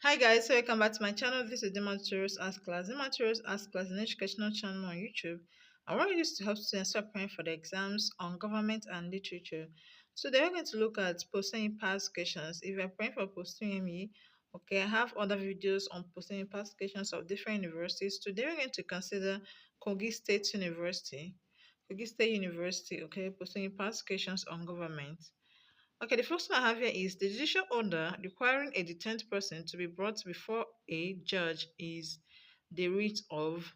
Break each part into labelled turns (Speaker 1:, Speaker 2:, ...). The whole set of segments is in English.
Speaker 1: Hi guys, so welcome back to my channel. This is Dimma Tutorials Ask Class. Dimma Tutorials Ask Class is an educational channel on YouTube. I want to use to help students start preparing for the exams on government and literature. Today we're going to look at post-UTME past questions. If you're preparing for post UTME, okay, I have other videos on post-UTME past questions of different universities. Today we're going to consider Kogi State University. Kogi State University, okay, post-UTME past questions on government. Okay, the first one I have here is the judicial order requiring a detained person to be brought before a judge is the writ of.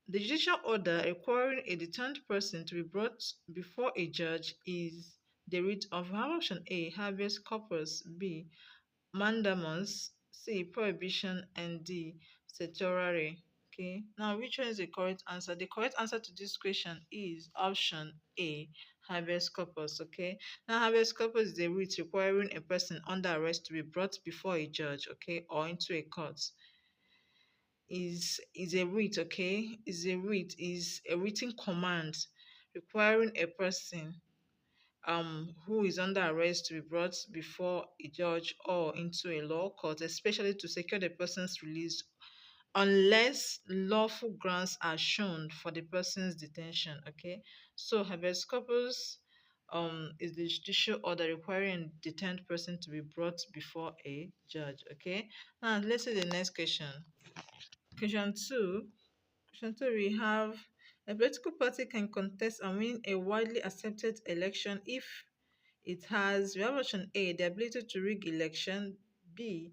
Speaker 1: The judicial order requiring a detained person to be brought before a judge is the writ of. I have option A, habeas corpus; B, mandamus; C, prohibition; and D, certiorari. Okay, now which one is the correct answer? The correct answer to this question is option A, habeas corpus. Okay, now habeas corpus is a writ requiring a person under arrest to be brought before a judge, okay, or into a court. Is a writ, okay, is a written command requiring a person who is under arrest to be brought before a judge or into a law court, especially to secure the person's release unless lawful grounds are shown for the person's detention. Okay, so habeas corpus is the judicial order requiring a detained person to be brought before a judge. Okay, now let's see the next question. Question two. Question two, we have a political party can contest and win a widely accepted election if it has, we have option A, the ability to rig election; B,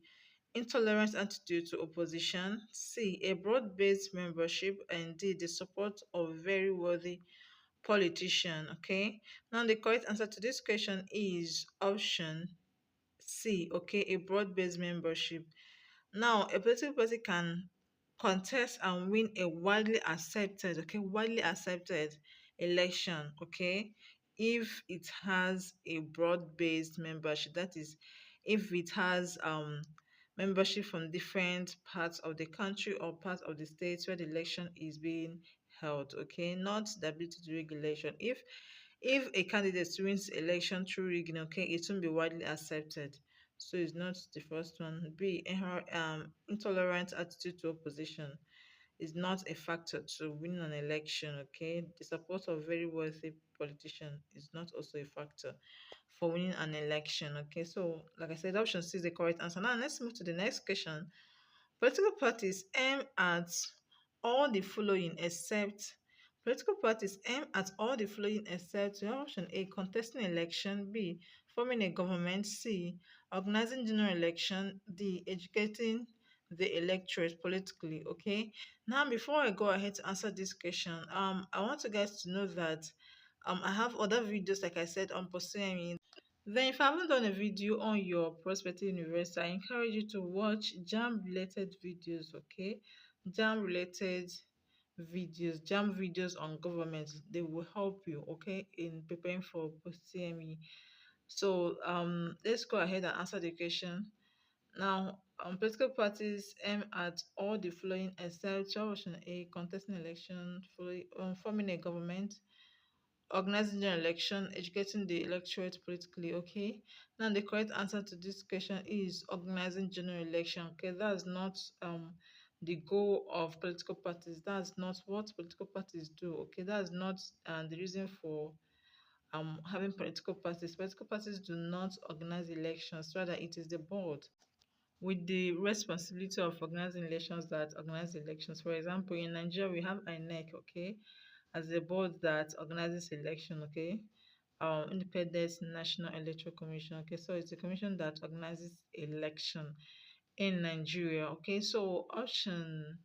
Speaker 1: intolerant attitude to opposition; C, a broad-based membership; and D, the support of very worthy politician. Okay, now the correct answer to this question is option C, okay, a broad-based membership. Now, a political party can contest and win a widely accepted election, okay, if it has a broad-based membership. That is, if it has membership from different parts of the country or parts of the states where the election is being held, okay, not the ability to rig election. If a candidate wins election through rigging, okay, it won't be widely accepted. So it's not the first one. B, intolerant attitude to opposition is not a factor to win an election. Okay, the support of very wealthy politician is not also a factor for winning an election. Okay, so like I said, option C is the correct answer. Now let's move to the next question. Political parties aim at all the following except Political parties aim at all the following except, we have option A, contesting election; B, forming a government; C, organizing general election; D, educating the electorate politically. Okay. Now before I go ahead to answer this question, I want you guys to know that I have other videos, like I said, on pursuing. Then, if I haven't done a video on your prospective university, I encourage you to watch JAM related videos, okay? JAM related JAM videos on government. They will help you, okay, in preparing for post CME. So, let's go ahead and answer the question. Now, political parties aim at all the following except option A, contesting election, forming a government, organizing general election, educating the electorate politically. Okay, now the correct answer to this question is organizing general election. Okay, that's not the goal of political parties. That's not what political parties do. Okay, that's not the reason for having political parties. Political parties do not organize elections, rather it is the board with the responsibility of organizing elections that organize elections. For example, in Nigeria, we have INEC, okay, as a board that organizes election, okay. Independent National Electoral Commission, okay. So it's a commission that organizes election in Nigeria, okay. So option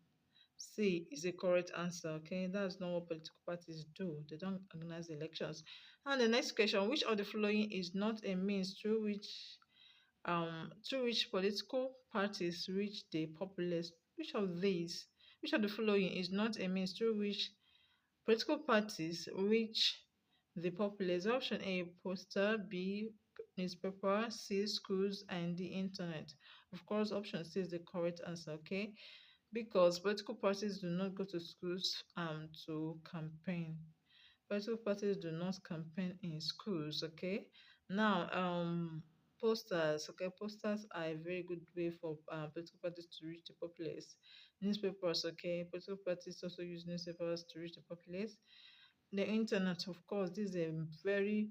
Speaker 1: C is the correct answer, okay. That's not what political parties do. They don't organize elections. And the next question, which of the following is not a means through which political parties reach the populace? Which of the following is not a means through which political parties reach the populace? Option A, poster; B, newspaper; C, schools; and the internet. Of course, option C is the correct answer, okay? Because political parties do not go to schools to campaign. Political parties do not campaign in schools, okay? Now, Posters, okay, posters are a very good way for political parties to reach the populace. Newspapers, okay, political parties also use newspapers to reach the populace. The internet, of course, this is a very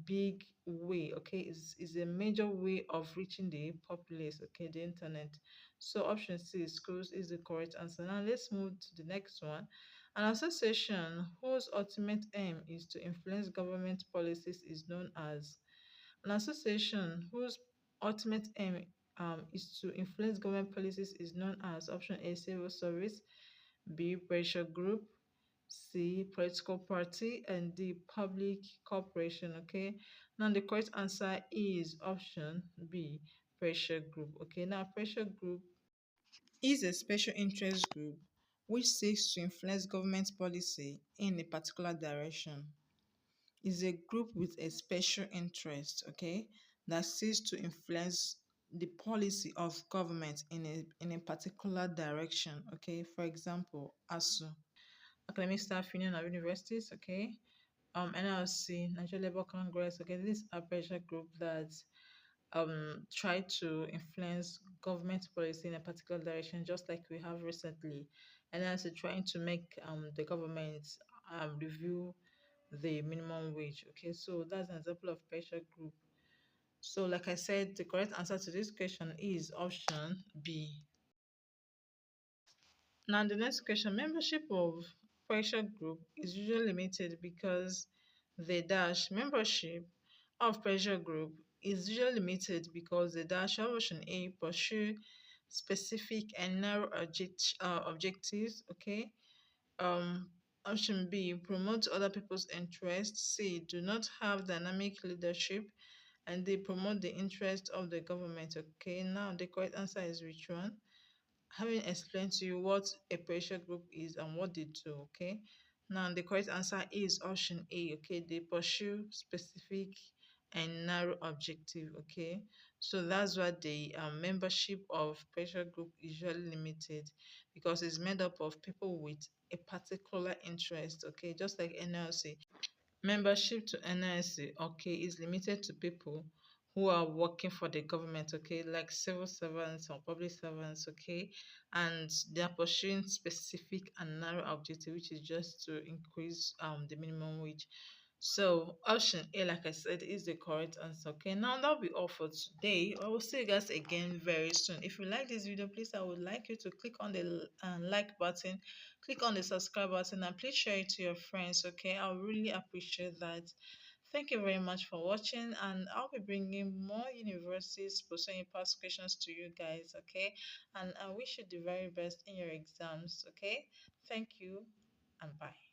Speaker 1: big way, okay, is a major way of reaching the populace, okay, the internet. So option C, schools, is the correct answer. Now let's move to the next one. An association whose ultimate aim is to influence government policies is known as. An association whose ultimate aim is to influence government policies is known as. Option A, civil service; B, pressure group; C, political party; and D, public corporation. Okay, now the correct answer is option B, pressure group. Okay, now pressure group is a special interest group which seeks to influence government policy in a particular direction. Is a group with a special interest, okay, that seeks to influence the policy of government in a particular direction. Okay, for example, ASU, Academic Staff Union of Universities, okay, NLC, Nigeria Labour Congress, okay, these are pressure group that try to influence government policy in a particular direction, just like we have recently. NLC trying to make the government review the minimum wage. Okay, so that's an example of pressure group. So, like I said, the correct answer to this question is option B. Now, the next question, membership of pressure group is usually limited because the dash membership of pressure group is usually limited because the dash of option A pursue specific and narrow objectives. Okay, um, option B, promote other people's interests. C, do not have dynamic leadership. And they promote the interest of the government. Okay, now the correct answer is which one? Having explained to you what a pressure group is and what they do. Okay, now the correct answer is option A. Okay, they pursue specific and narrow objective. Okay, so that's why the membership of pressure group is usually limited, because it's made up of people with a particular interest. Okay, just like NLC. Membership to NIC, okay, is limited to people who are working for the government, okay, like civil servants or public servants, okay, and they are pursuing specific and narrow objective, which is just to increase the minimum wage. So option A, like I said, is the correct answer. Okay, now that'll be all for today. I will see you guys again very soon. If you like this video, please, I would like you to click on the like button, click on the subscribe button, and please share it to your friends. Okay, I would really appreciate that. Thank you very much for watching, and I'll be bringing more universities posting past questions to you guys. Okay, and I wish you the very best in your exams. Okay, thank you and bye.